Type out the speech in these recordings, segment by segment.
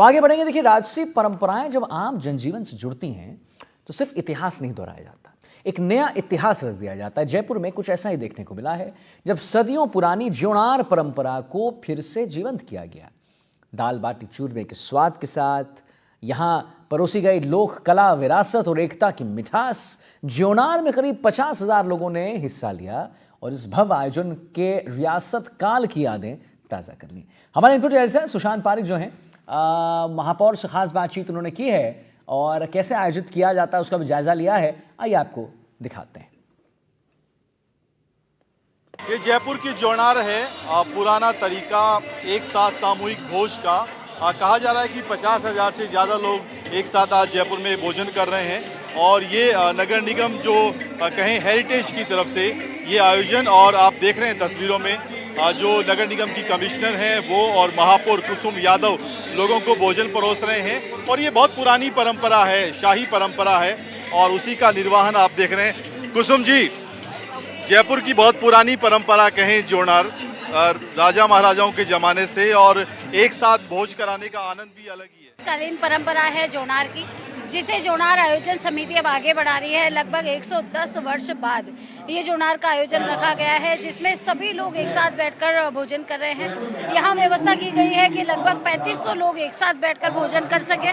तो आगे बढ़ेंगे। देखिए, राजसी परंपराएं जब आम जनजीवन से जुड़ती हैं तो सिर्फ इतिहास नहीं दोहराया जाता, एक नया इतिहास रच दिया जाता है। जयपुर में कुछ ऐसा ही देखने को मिला है जब सदियों पुरानी ज्योनार परंपरा को फिर से जीवंत किया गया। दाल बाटी चूरमे के स्वाद के साथ यहां परोसी गई लोक कला, विरासत और एकता की मिठास। ज्योनार में करीब 50,000 लोगों ने हिस्सा लिया और इस भव्य आयोजन के रियासत काल की यादें ताज़ा कर ली। हमारे इनपुट एडिटर सुशांत पारिक जो हैं, महापौर से खास बातचीत उन्होंने की है और कैसे आयोजित किया जाता है उसका भी जायजा लिया है। आइए आपको दिखाते हैं। ये जयपुर की ज्योनार है, पुराना तरीका एक साथ सामूहिक भोज का। कहा जा रहा है कि 50,000 से ज़्यादा लोग एक साथ आज जयपुर में भोजन कर रहे हैं और ये नगर निगम जो कहें हेरिटेज की तरफ से ये आयोजन, और आप देख रहे हैं तस्वीरों में जो नगर निगम की कमिश्नर हैं वो और महापौर कुसुम यादव लोगों को भोजन परोस रहे हैं। और ये बहुत पुरानी परंपरा है, शाही परंपरा है और उसी का निर्वहन आप देख रहे हैं। कुसुम जी, जयपुर की बहुत पुरानी परंपरा कहें ज्योनार, राजा महाराजाओं के ज़माने से, और एक साथ भोज कराने का आनंद भी अलग ही है। कालीन परंपरा है ज्योनार की, जिसे ज्योनार आयोजन समिति अब आगे बढ़ा रही है। लगभग 110 वर्ष बाद ये ज्योनार का आयोजन रखा गया है, जिसमें सभी लोग एक साथ बैठकर भोजन कर रहे हैं। यहाँ व्यवस्था की गई है कि लगभग 3500 लोग एक साथ बैठकर भोजन कर सके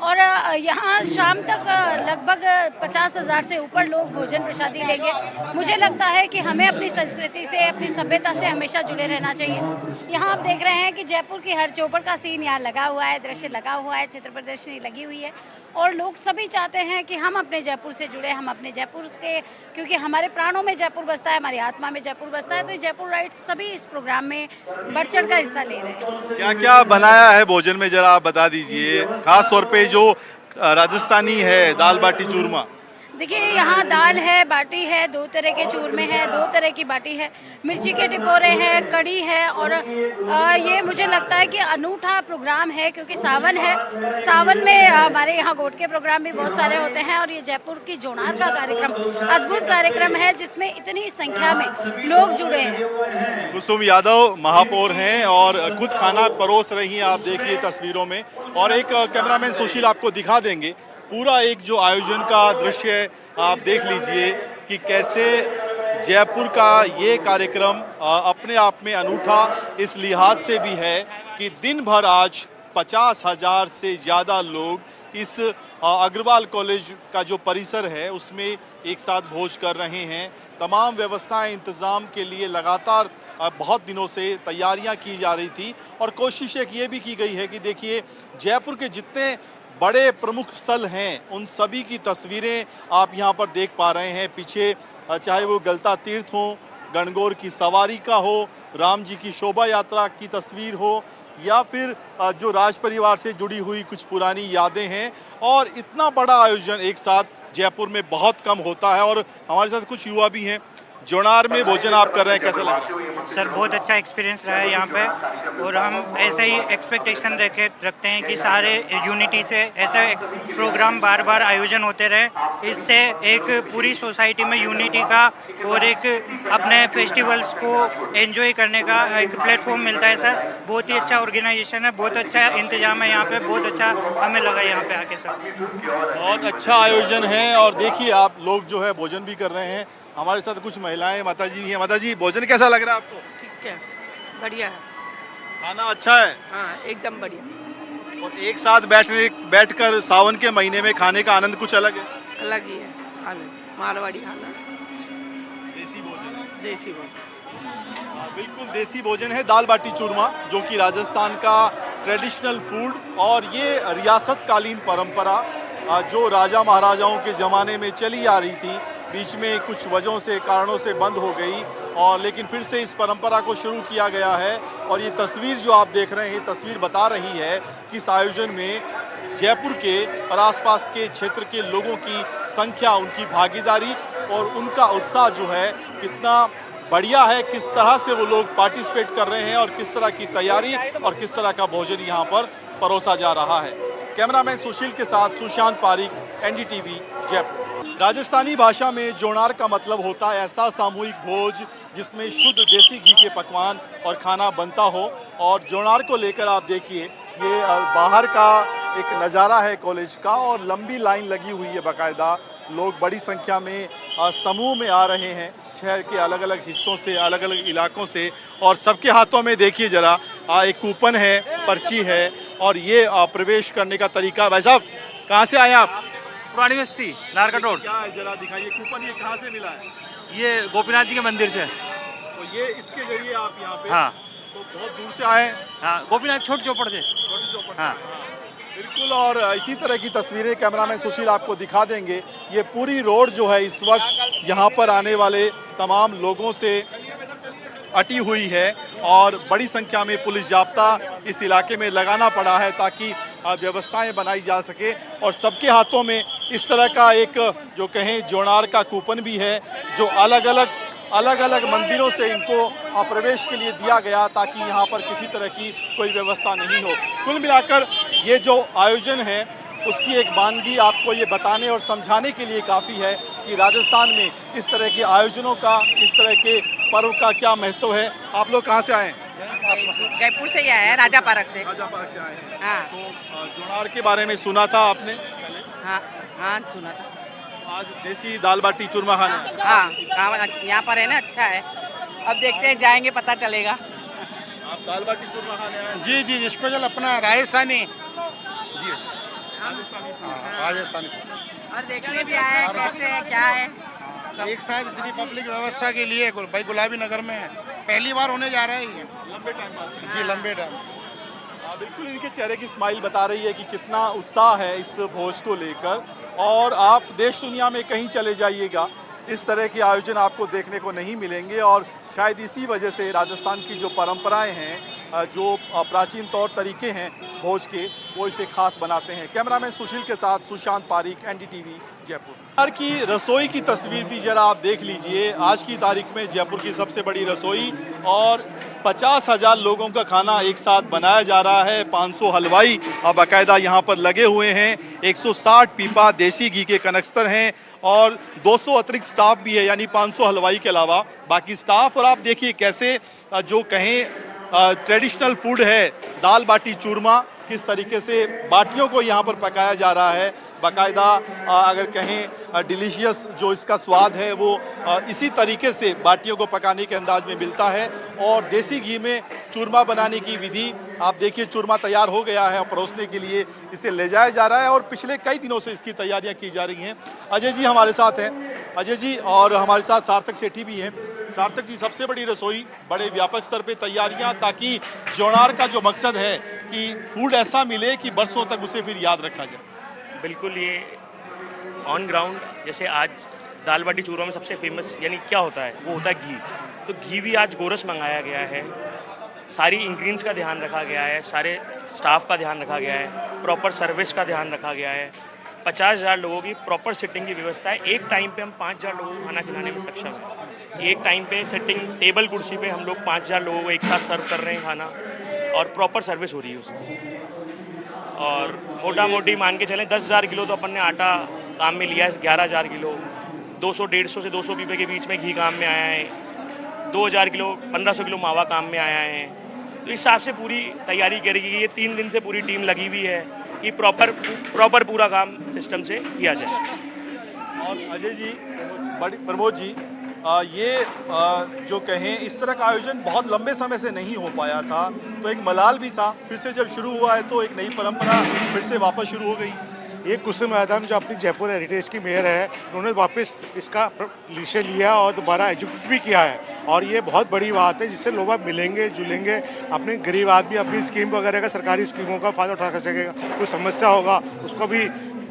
और यहाँ शाम तक लगभग 50,000 से ऊपर लोग भोजन प्रसादी लेंगे। मुझे लगता है कि हमें अपनी संस्कृति से, अपनी सभ्यता से हमेशा जुड़े रहना चाहिए। यहाँ आप देख रहे हैं कि जयपुर की हर चौपड़ का सीन यहाँ लगा हुआ है, दृश्य लगा हुआ है, चित्र प्रदर्शनी लगी हुई है और लोग सभी चाहते हैं कि हम अपने जयपुर से जुड़े, हम अपने जयपुर के, क्योंकि हमारे प्राणों में जयपुर बसता है, हमारी आत्मा में जयपुर बसता है। तो जयपुर राइट्स सभी इस प्रोग्राम में बढ़ चढ़ कर हिस्सा ले रहे हैं। क्या क्या बनाया है भोजन में, जरा आप बता दीजिए, खास तौर पे जो राजस्थानी है दाल बाटी चूरमा। देखिए, यहाँ दाल है, बाटी है, 2 तरह के चूरमे हैं, 2 तरह की बाटी है, मिर्ची के टिपोरे हैं, कड़ी है और ये मुझे लगता है कि अनूठा प्रोग्राम है क्योंकि सावन है। सावन में हमारे यहाँ गोट के प्रोग्राम भी बहुत सारे होते हैं और ये जयपुर की ज्योनार का कार्यक्रम अद्भुत कार्यक्रम है जिसमें इतनी संख्या में लोग जुड़े हैं। कुसुम यादव महापौर हैं और खुद खाना परोस रही हैं, आप देखिए तस्वीरों में, और एक कैमरामैन सुशील आपको दिखा देंगे पूरा एक जो आयोजन का दृश्य है। आप देख लीजिए कि कैसे जयपुर का ये कार्यक्रम अपने आप में अनूठा इस लिहाज से भी है कि दिन भर आज 50,000 से ज़्यादा लोग इस अग्रवाल कॉलेज का जो परिसर है उसमें एक साथ भोज कर रहे हैं। तमाम व्यवस्थाएं इंतज़ाम के लिए लगातार बहुत दिनों से तैयारियां की जा रही थी और कोशिश एक ये भी की गई है कि देखिए जयपुर के जितने बड़े प्रमुख स्थल हैं उन सभी की तस्वीरें आप यहाँ पर देख पा रहे हैं पीछे, चाहे वो गलता तीर्थ हो, गणगौर की सवारी का हो, राम जी की शोभा यात्रा की तस्वीर हो या फिर जो राज परिवार से जुड़ी हुई कुछ पुरानी यादें हैं। और इतना बड़ा आयोजन एक साथ जयपुर में बहुत कम होता है और हमारे साथ कुछ युवा भी हैं। ज्योनार में भोजन आप कर रहे हैं, कैसा लग रहा है? सर, बहुत अच्छा एक्सपीरियंस रहा है यहाँ पे और हम ऐसे ही एक्सपेक्टेशन रखते हैं कि सारे यूनिटी से ऐसे प्रोग्राम बार बार आयोजन होते रहे। इससे एक पूरी सोसाइटी में यूनिटी का और एक अपने फेस्टिवल्स को एंजॉय करने का एक प्लेटफॉर्म मिलता है। सर, बहुत ही अच्छा ऑर्गेनाइजेशन है, बहुत अच्छा इंतजाम है यहाँ पे, बहुत अच्छा हमें लगा यहाँ पे आके। सर, बहुत अच्छा आयोजन है और देखिए आप लोग जो है भोजन भी कर रहे हैं। हमारे साथ कुछ महिलाएं, माता जी भी हैं। माता जी, भोजन कैसा लग रहा है आपको? ठीक है, बढ़िया है, खाना अच्छा है? हाँ एकदम बढ़िया। और एक साथ बैठकर सावन के महीने में खाने का आनंद कुछ अलग है? अलग ही है, अलग मारवाड़ी खाना, देसी भोजन है। देसी भोजन, बिल्कुल देसी भोजन है, दाल बाटी चूरमा जो कि राजस्थान का ट्रेडिशनल फूड और ये रियासत कालीन परंपरा जो राजा महाराजाओं के ज़माने में चली आ रही थी, बीच में कुछ वजहों से, कारणों से बंद हो गई और लेकिन फिर से इस परंपरा को शुरू किया गया है। और ये तस्वीर जो आप देख रहे हैं, तस्वीर बता रही है कि इस आयोजन में जयपुर के और आसपास के क्षेत्र के लोगों की संख्या, उनकी भागीदारी और उनका उत्साह जो है कितना बढ़िया है, किस तरह से वो लोग पार्टिसिपेट कर रहे हैं और किस तरह की तैयारी और किस तरह का भोजन यहाँ पर परोसा जा रहा है। कैमरामैन सुशील के साथ सुशांत पारिक, एनडीटीवी, जयपुर। राजस्थानी भाषा में जोनार का मतलब होता है ऐसा सामूहिक भोज जिसमें शुद्ध देसी घी के पकवान और खाना बनता हो। और जोनार को लेकर आप देखिए, ये बाहर का एक नज़ारा है कॉलेज का और लंबी लाइन लगी हुई है बाकायदा। लोग बड़ी संख्या में समूह में आ रहे हैं शहर के अलग अलग हिस्सों से, अलग अलग इलाकों से, और सबके हाथों में देखिए जरा एक कूपन है, पर्ची है और ये प्रवेश करने का तरीका। भाई साहब, कहाँ से आए आप? पुरानी बस्ती, नारकट रोड। क्या है जरा दिखाइए, कूपन ये कहाँ से मिला है? ये गोपीनाथ जी के मंदिर से। तो ये इसके जरिए आप यहाँ पे हाँ। तो बहुत दूर से आए? हाँ, गोपीनाथ छोटी चौपड़ से। छोटी चौपड़ से। हाँ। बिल्कुल, और इसी तरह की तस्वीरें कैमरामैन सुशील आपको दिखा देंगे। ये पूरी रोड जो है इस वक्त यहाँ पर आने वाले तमाम लोगों से अटी हुई है और बड़ी संख्या में पुलिस जाब्ता इस इलाके में लगाना पड़ा है ताकि व्यवस्थाएं बनाई जा सके। और सबके हाथों में इस तरह का एक जो कहें जोनार का कूपन भी है जो अलग अलग मंदिरों से इनको प्रवेश के लिए दिया गया ताकि यहाँ पर किसी तरह की कोई व्यवस्था नहीं हो। कुल मिलाकर ये जो आयोजन है उसकी एक वानगी आपको ये बताने और समझाने के लिए काफ़ी है कि राजस्थान में इस तरह के आयोजनों का, इस तरह के पर्व का क्या महत्व है। आप लोग कहाँ से आए हैं? जयपुर से ही आया है, राजा पार्क से। राजा पार्क से आए हैं। हाँ। तो जोनार के बारे में सुना था आपने पहले? हाँ हाँ, सुना था। आज देसी दाल बाटी चूरमा खाने। हाँ, यहाँ पर है ना, अच्छा है। अब देखते हैं, जाएंगे पता चलेगा। आप दाल बाटी चूरमा खाने आए हैं? जी जी, स्पेशल अपना राजस्थानी जी, राजस्थानी राजस्थानी और देखने भी आए हैं कैसे है, क्या है। एक साथ इतनी पब्लिक व्यवस्था के लिए भाई गुलाबी नगर में पहली बार होने जा रहा है ये। लंबे टाइम बाद। जी, लंबे टाइम। बिल्कुल, इनके चेहरे की स्माइल बता रही है कि कितना उत्साह है इस भोज को लेकर। और आप देश दुनिया में कहीं चले जाइएगा, इस तरह के आयोजन आपको देखने को नहीं मिलेंगे। और शायद इसी वजह से राजस्थान की जो परंपराएं हैं, जो प्राचीन तौर तरीके हैं भोज के, वो इसे खास बनाते हैं। कैमरामैन सुशील के साथ सुशांत पारिक, एनडीटीवी, जयपुर। जयपुर की रसोई की तस्वीर भी जरा आप देख लीजिए। आज की तारीख में जयपुर की सबसे बड़ी रसोई और 50,000 लोगों का खाना एक साथ बनाया जा रहा है। 500 हलवाई बाकायदा यहाँ पर लगे हुए हैं। 160 पीपा देसी घी के कनस्तर हैं और 200 अतिरिक्त स्टाफ भी है, यानी 500 हलवाई के अलावा बाकी स्टाफ। और आप देखिए कैसे जो कहें ट्रेडिशनल फूड है, दाल बाटी चूरमा, किस तरीके से बाटियों को यहाँ पर पकाया जा रहा है बाकायदा। अगर कहें डिलीशियस जो इसका स्वाद है वो इसी तरीके से बाटियों को पकाने के अंदाज में मिलता है। और देसी घी में चूरमा बनाने की विधि आप देखिए, चूरमा तैयार हो गया है और परोसने के लिए इसे ले जाया जा रहा है और पिछले कई दिनों से इसकी तैयारियां की जा रही हैं। अजय जी हमारे साथ हैं, अजय जी, और हमारे साथ सार्थक सेठी भी हैं। सार्थक जी, सबसे बड़ी रसोई, बड़े व्यापक स्तर पे तैयारियां ताकि जोनार का जो मकसद है कि फूड ऐसा मिले कि बरसों तक उसे फिर याद रखा जाए। बिल्कुल, ये ऑन ग्राउंड जैसे आज दाल बाटी चूरमा में सबसे फेमस यानी क्या होता है, वो होता है घी। तो घी भी आज गोरस मंगाया गया है, सारी इंग्रेडिएंट्स का ध्यान रखा गया है, सारे स्टाफ का ध्यान रखा गया है, प्रॉपर सर्विस का ध्यान रखा गया है। 50,000 लोगों की प्रॉपर सिटिंग की व्यवस्था है। एक टाइम पे हम 5,000 लोगों को खाना खिलाने में सक्षम हैं। एक टाइम पे सिटिंग टेबल कुर्सी पे हम लोग 5,000 लोगों को एक साथ सर्व कर रहे हैं खाना और प्रॉपर सर्विस हो रही है उसकी। और मोटा मोटी मान के चलें 10,000 किलो तो अपन ने आटा काम में लिया है, 11,000 किलो, 200-150 से 200 पीपे के बीच में घी काम में आया है, 2,000 किलो 1,500 किलो मावा काम में आया है। तो इस हिसाब से पूरी तैयारी करेगी। ये 3 दिन से पूरी टीम लगी हुई है कि प्रॉपर पूरा काम सिस्टम से किया जाए। और अजय जी, प्रमोद जी, ये जो कहें इस तरह का आयोजन बहुत लंबे समय से नहीं हो पाया था, तो एक मलाल भी था। फिर से जब शुरू हुआ है तो एक नई परंपरा फिर से वापस शुरू हो गई। ये कुसुम आदम जो अपनी जयपुर हेरिटेज की मेयर है, उन्होंने वापस इसका विषय लिया और दोबारा एजुकेट भी किया है। और ये बहुत बड़ी बात है जिससे लोग आप मिलेंगे जुलेंगे, अपने गरीब आदमी अपनी स्कीम वगैरह का, सरकारी स्कीमों का फ़ायदा उठा सकेगा। कोई समस्या होगा उसको भी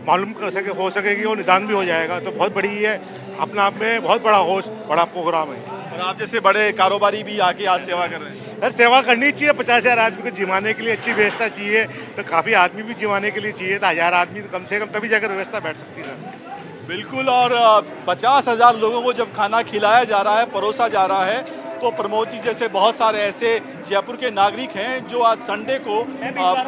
मालूम हो सकेगी और निदान भी हो जाएगा। तो बहुत बड़ी है, अपने आप में बहुत बड़ा प्रोग्राम है। और आप जैसे बड़े कारोबारी भी आके आज सेवा कर रहे हैं। सर, सेवा करनी चाहिए। 50,000 आदमी को जिमाने के लिए अच्छी व्यवस्था चाहिए, तो काफ़ी आदमी भी जिमाने के लिए चाहिए। तो 1,000 आदमी तो कम से कम तभी जाकर व्यवस्था बैठ सकती है सर। बिल्कुल, और 50,000 लोगों को जब खाना खिलाया जा रहा है, परोसा जा रहा है, तो प्रमोद जी जैसे बहुत सारे ऐसे जयपुर के नागरिक हैं जो आज संडे को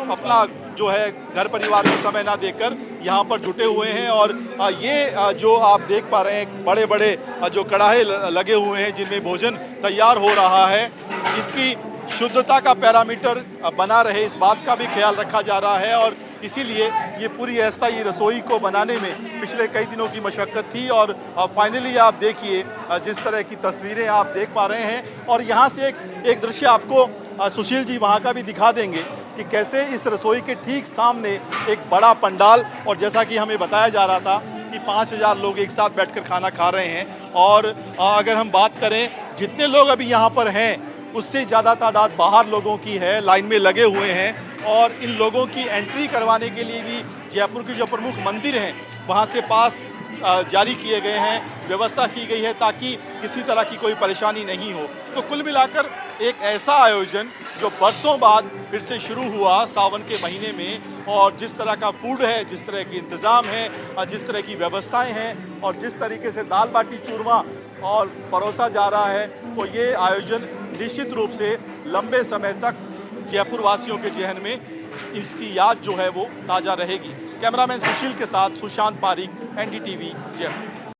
अपना जो है घर परिवार को समय ना देकर यहाँ पर जुटे हुए हैं। और ये जो आप देख पा रहे हैं बड़े बड़े जो कड़ाहे लगे हुए हैं जिनमें भोजन तैयार हो रहा है, इसकी शुद्धता का पैरामीटर बना रहे इस बात का भी ख्याल रखा जा रहा है। और इसीलिए ये पूरी अस्थायी रसोई को बनाने में पिछले कई दिनों की मशक्क़त थी और फाइनली आप देखिए जिस तरह की तस्वीरें आप देख पा रहे हैं। और यहाँ से एक दृश्य आपको सुशील जी वहाँ का भी दिखा देंगे कि कैसे इस रसोई के ठीक सामने एक बड़ा पंडाल, और जैसा कि हमें बताया जा रहा था कि 5000 लोग एक साथ बैठकर खाना खा रहे हैं। और अगर हम बात करें जितने लोग अभी यहाँ पर हैं उससे ज़्यादा तादाद बाहर लोगों की है, लाइन में लगे हुए हैं। और इन लोगों की एंट्री करवाने के लिए भी जयपुर के जो प्रमुख मंदिर हैं वहाँ से पास जारी किए गए हैं, व्यवस्था की गई है ताकि किसी तरह की कोई परेशानी नहीं हो। तो कुल मिलाकर एक ऐसा आयोजन जो बरसों बाद फिर से शुरू हुआ सावन के महीने में, और जिस तरह का फूड है, जिस तरह के इंतज़ाम हैं, जिस तरह की व्यवस्थाएं हैं और जिस तरीके से दाल बाटी चूरमा और परोसा जा रहा है, तो ये आयोजन निश्चित रूप से लंबे समय तक जयपुर वासियों के जहन में इसकी याद जो है वो ताज़ा रहेगी। कैमरामैन सुशील के साथ सुशांत पारीक, NDTV, जयपुर।